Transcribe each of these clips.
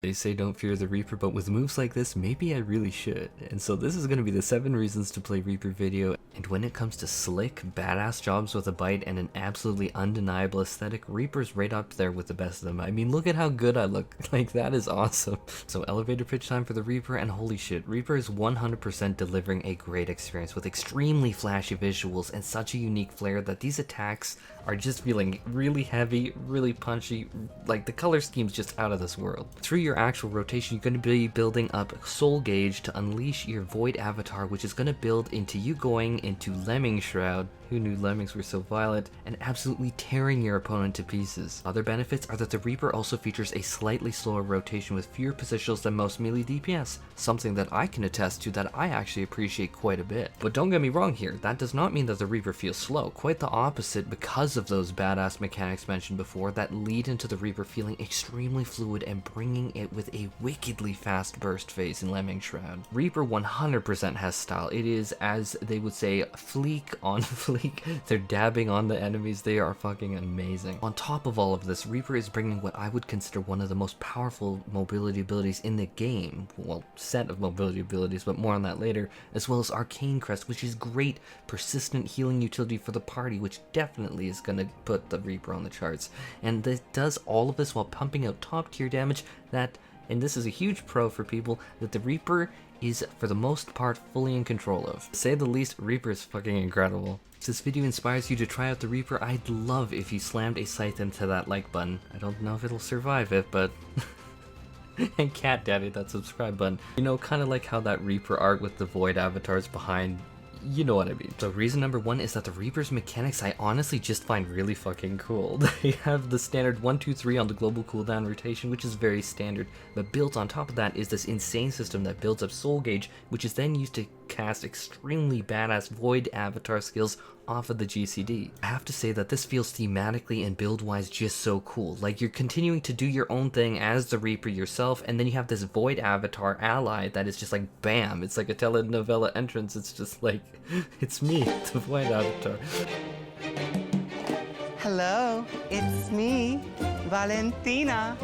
They say don't fear the Reaper, but with moves like this, maybe I really should. And so this is going to be the 7 reasons to play Reaper video. And when it comes to slick, badass jobs with a bite and an absolutely undeniable aesthetic, Reaper's right up there with the best of them. I mean, look at how good I look. Like, that is awesome. So elevator pitch time for the Reaper, and holy shit, Reaper is 100% delivering a great experience with extremely flashy visuals and such a unique flair that these attacks are just feeling really heavy, really punchy. Like, the color scheme's just out of this world. Through your actual rotation, you're going to be building up soul gauge to unleash your void avatar, which is going to build into you going into lemming shroud. Who knew lemmings were so violent? And absolutely tearing your opponent to pieces. Other benefits are that the Reaper also features a slightly slower rotation with fewer positionals than most melee DPS, something that I can attest to that I actually appreciate quite a bit. But don't get me wrong here, that does not mean that the Reaper feels slow. Quite the opposite, because of those badass mechanics mentioned before that lead into the Reaper feeling extremely fluid and bringing it with a wickedly fast burst phase in lemming shroud. Reaper 100% has style. It is, as they would say, fleek on fleek. They're dabbing on the enemies. They are fucking amazing. On top of all of this, Reaper is bringing what I would consider one of the most powerful mobility abilities in the game. Well, set of mobility abilities, but more on that later, as well as Arcane Crest, which is great persistent healing utility for the party, which definitely is going to put the Reaper on the charts. And this does all of this while pumping out top tier damage that, and this is a huge pro for people, that the Reaper is for the most part fully in control of. To say the least, Reaper is fucking incredible. If this video inspires you to try out the Reaper, I'd love if you slammed a scythe into that like button. I don't know if it'll survive it, but... and cat daddy, that subscribe button. You know, kind of like how that Reaper art with the void avatars behind, you know what I mean. So reason number 1 is that the Reaper's mechanics I honestly just find really fucking cool. They have the standard 1, 2, 3 on the global cooldown rotation, which is very standard, but built on top of that is this insane system that builds up soul gauge, which is then used to cast extremely badass void avatar skills off of the GCD. I have to say that this feels thematically and build-wise just so cool. Like, you're continuing to do your own thing as the Reaper yourself, and then you have this void avatar ally that is just like, bam, it's like a telenovela entrance. It's just like, it's me, the void avatar. Hello, it's me, Valentina.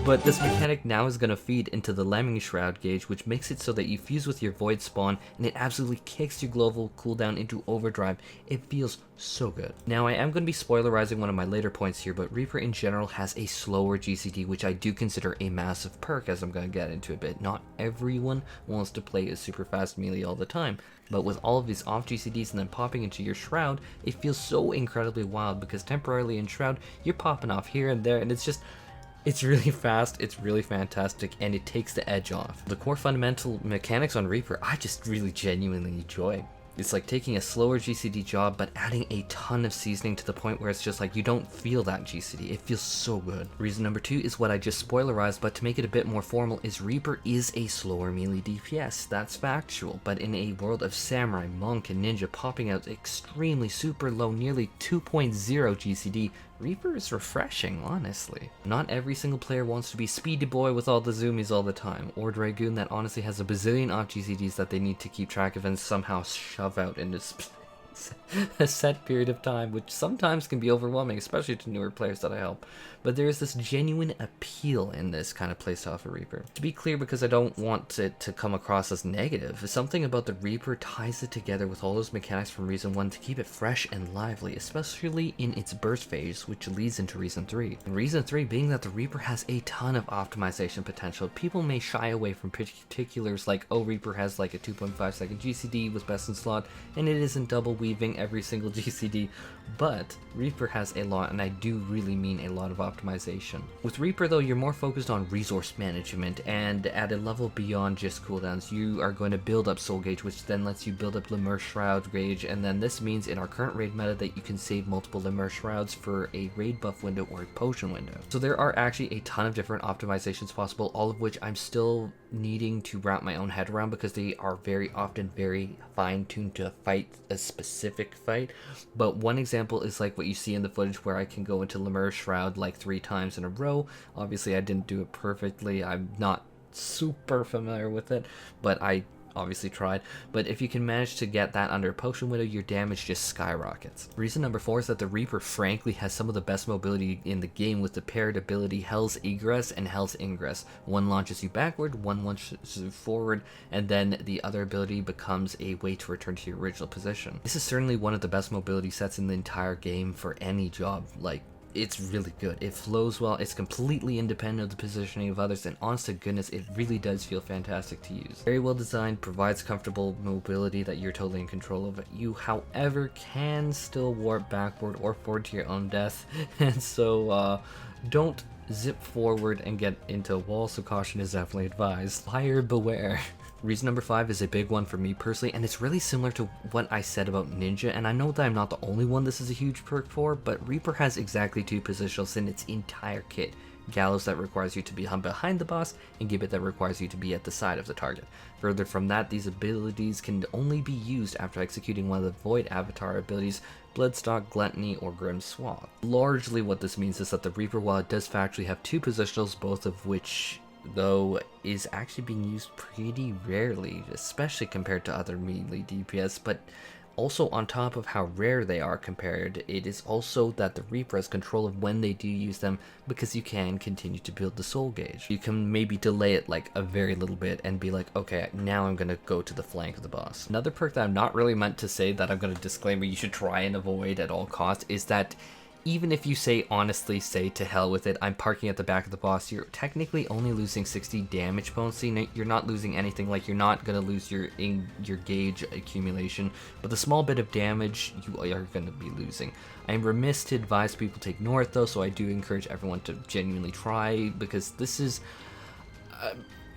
But this mechanic now is going to feed into the lemming shroud gauge, which makes it so that you fuse with your void spawn and it absolutely kicks your global cooldown into overdrive. It feels so good. Now, I am going to be spoilerizing one of my later points here, but Reaper in general has a slower GCD, which I do consider a massive perk, as I'm going to get into a bit. Not everyone wants to play a super fast melee all the time, but with all of these off GCDs and then popping into your shroud, it feels so incredibly wild, because temporarily in shroud, you're popping off here and there, and it's just... it's really fast, it's really fantastic, and it takes the edge off. The core fundamental mechanics on Reaper, I just really genuinely enjoy. It's like taking a slower GCD job, but adding a ton of seasoning to the point where it's just like you don't feel that GCD. It feels so good. Reason number 2 is what I just spoilerized, but to make it a bit more formal, is Reaper is a slower melee DPS. That's factual, but in a world of samurai, monk, and ninja popping out extremely super low, nearly 2.0 GCD, Reaper is refreshing, honestly. Not every single player wants to be Speedy Boy with all the zoomies all the time, or Dragoon that honestly has a bazillion off GCDs that they need to keep track of and somehow shove out in this a set period of time, which sometimes can be overwhelming, especially to newer players that I help. But there is this genuine appeal in this kind of playstyle for Reaper. To be clear, because I don't want it to come across as negative, something about the Reaper ties it together with all those mechanics from Reason 1 to keep it fresh and lively, especially in its burst phase, which leads into Reason 3. And Reason 3 being that the Reaper has a ton of optimization potential. People may shy away from particulars like, oh, Reaper has like a 2.5 second GCD with best in slot, and it isn't double weaving every single GCD, but Reaper has a lot, and I do really mean a lot of optimization. With Reaper though, you're more focused on resource management, and at a level beyond just cooldowns, you are going to build up soul gauge, which then lets you build up lemure shroud gauge, and then this means in our current raid meta that you can save multiple lemure shrouds for a raid buff window or a potion window. So there are actually a ton of different optimizations possible, all of which I'm still needing to wrap my own head around, because they are very often very fine-tuned to fight a specific fight. But one example is like what you see in the footage where I can go into lemure shroud like 3 times in a row. Obviously I didn't do it perfectly, I'm not super familiar with it, but I obviously tried, but if you can manage to get that under a potion window, your damage just skyrockets. Reason number 4 is that the Reaper frankly has some of the best mobility in the game with the paired ability Hell's Egress and Hell's Ingress. One launches you backward, one launches you forward, and then the other ability becomes a way to return to your original position. This is certainly one of the best mobility sets in the entire game for any job. Like, it's really good. It flows well, it's completely independent of the positioning of others, and honest to goodness, it really does feel fantastic to use. Very well designed, provides comfortable mobility that you're totally in control of. You, however, can still warp backward or forward to your own death, and so don't zip forward and get into a wall, so caution is definitely advised. Buyer beware. Reason number 5 is a big one for me personally, and it's really similar to what I said about Ninja, and I know that I'm not the only one this is a huge perk for, but Reaper has exactly 2 positionals in its entire kit. Gallows that requires you to be behind the boss, and Gibbet that requires you to be at the side of the target. Further from that, these abilities can only be used after executing one of the Void Avatar abilities, Bloodstock, Gluttony, or Grim Swath. Largely what this means is that the Reaper, while it does factually have 2 positionals, both of which though is actually being used pretty rarely, especially compared to other melee DPS, but also on top of how rare they are compared, it is also that the Reaper has control of when they do use them, because you can continue to build the soul gauge. You can maybe delay it like a very little bit and be like, okay, now I'm gonna go to the flank of the boss. Another perk that I'm not really meant to say that I'm gonna disclaimer you should try and avoid at all costs is that even if you honestly say to hell with it, I'm parking at the back of the boss, you're technically only losing 60 damage potency. You're not losing anything, like you're not going to lose your gauge accumulation, but the small bit of damage you are going to be losing. I am remiss to advise people to ignore it though, so I do encourage everyone to genuinely try, because this is...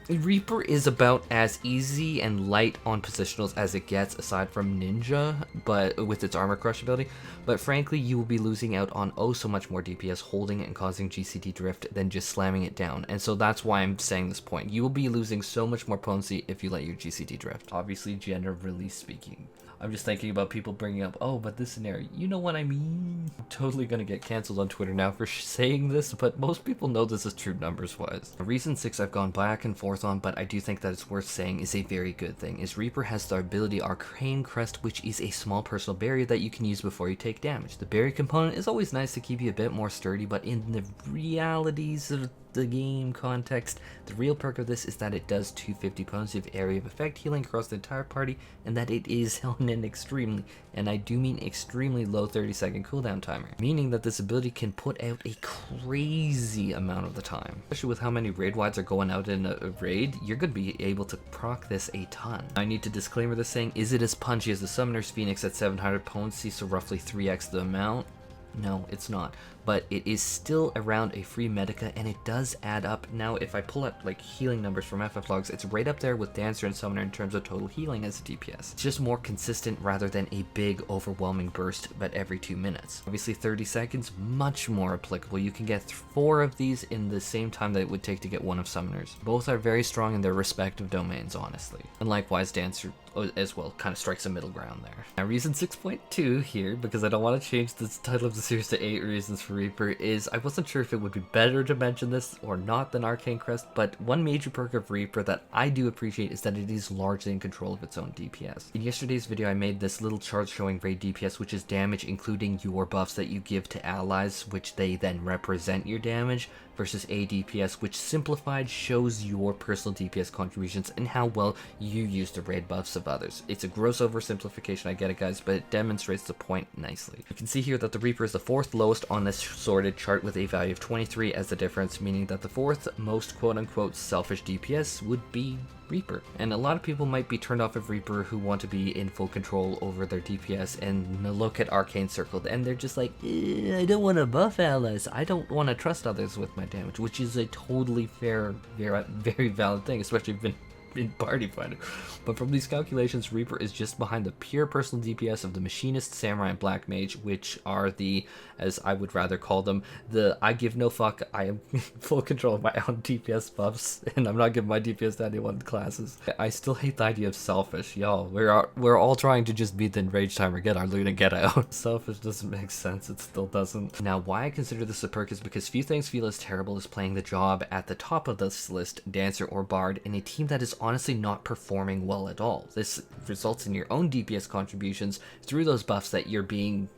Reaper is about as easy and light on positionals as it gets, aside from Ninja, but with its armor crush ability. But frankly, you will be losing out on oh so much more DPS holding it and causing GCD drift than just slamming it down. And so that's why I'm saying this point. You will be losing so much more potency if you let your GCD drift. Obviously, generally speaking. I'm just thinking about people bringing up, oh, but this scenario, you know what I mean? I'm totally gonna get canceled on Twitter now for saying this, but most people know this is true numbers-wise. Reason 6 I've gone back and forth on, but I do think that it's worth saying is a very good thing, is Reaper has the ability Arcane Crest, which is a small personal barrier that you can use before you take damage. The barrier component is always nice to keep you a bit more sturdy, but in the realities of the game context, the real perk of this is that it does 250 potency of area of effect healing across the entire party, and that it is held in extremely, and I do mean extremely low 30-second cooldown timer, meaning that this ability can put out a crazy amount of the time. Especially with how many raid wides are going out in a raid, you're going to be able to proc this a ton. I need to disclaimer this saying, is it as punchy as the Summoner's Phoenix at 700 potency, so roughly 3x the amount? No, it's not, but it is still around a free medica, and it does add up. Now, if I pull up like healing numbers from FF logs, it's right up there with Dancer and Summoner in terms of total healing as a DPS. It's just more consistent rather than a big overwhelming burst but every 2 minutes. Obviously 30 seconds, much more applicable. You can get 4 of these in the same time that it would take to get 1 of Summoners. Both are very strong in their respective domains, honestly. And likewise, Dancer as well kind of strikes a middle ground there. Now, reason 6.2 here, because I don't want to change the title of the series to 8 reasons for Reaper, is I wasn't sure if it would be better to mention this or not than Arcane Crest, but one major perk of Reaper that I do appreciate is that it is largely in control of its own DPS. In yesterday's video, I made this little chart showing raid DPS, which is damage including your buffs that you give to allies, which they then represent your damage, versus a DPS, which simplified shows your personal DPS contributions and how well you use the raid buffs of others. It's a gross oversimplification, I get it guys, but it demonstrates the point nicely. You can see here that the Reaper is the 4th lowest on this sorted chart with a value of 23 as the difference, meaning that the 4th most quote-unquote selfish DPS would be Reaper. And a lot of people might be turned off of Reaper who want to be in full control over their DPS and look at Arcane Circle and they're just like, I don't want to buff allies, I don't want to trust others with my damage, which is a totally fair, very valid thing, especially if you've been in Party Finder. But from these calculations, Reaper is just behind the pure personal DPS of the Machinist, Samurai, and Black Mage, which are the, as I would rather call them, the I give no fuck, I am full control of my own DPS buffs, and I'm not giving my DPS to anyone classes. I still hate the idea of selfish, y'all. We're all trying to just beat the Enrage Timer, get our loot, and get out. Selfish doesn't make sense, it still doesn't. Now, why I consider this a perk is because few things feel as terrible as playing the job at the top of this list, Dancer or Bard, in a team that is honestly not performing well at all. This results in your own DPS contributions through those buffs that you're being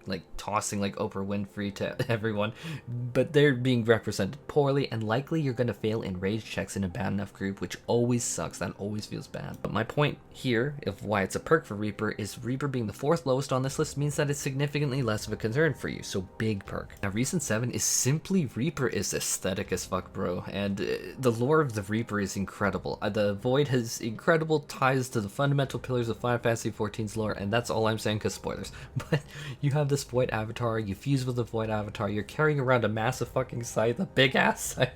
like tossing like Oprah Winfrey to everyone, but they're being represented poorly, and likely you're going to fail in rage checks in a bad enough group, which always sucks. That always feels bad. But my point here of why it's a perk for Reaper is Reaper being the 4th lowest on this list means that it's significantly less of a concern for you, so big perk. Now Reason 7 is simply Reaper is aesthetic as fuck, bro, and the lore of the Reaper is incredible. The Void has incredible ties to the fundamental pillars of Final Fantasy XIV's lore, and that's all I'm saying because spoilers. But you have this Void avatar, you fuse with the Void avatar, you're carrying around a massive fucking scythe, a big ass scythe.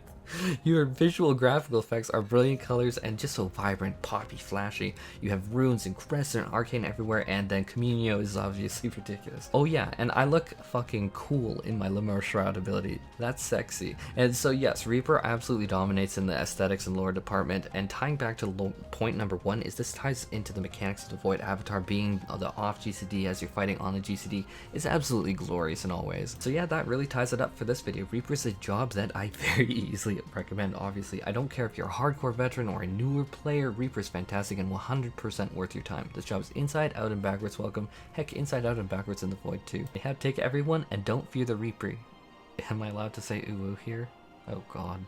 Your visual graphical effects are brilliant colors and just so vibrant, poppy, flashy. You have runes and crests and arcane everywhere, and then Communio is obviously ridiculous. Oh yeah, and I look fucking cool in my lemure shroud ability. That's sexy. And so yes, Reaper absolutely dominates in the aesthetics and lore department, and tying back to point number 1 is this ties into the mechanics of the Void avatar being the off GCD as you're fighting on the GCD is absolutely glorious in all ways. So yeah, that really ties it up for this video. Reaper is a job that I very easily recommend. Obviously, I don't care if you're a hardcore veteran or a newer player, Reaper's fantastic and 100% worth your time. This job is inside out and backwards welcome, heck, inside out and backwards in the Void too. They have to take everyone and don't fear the Reaper. Am I allowed to say ooh here? Oh god.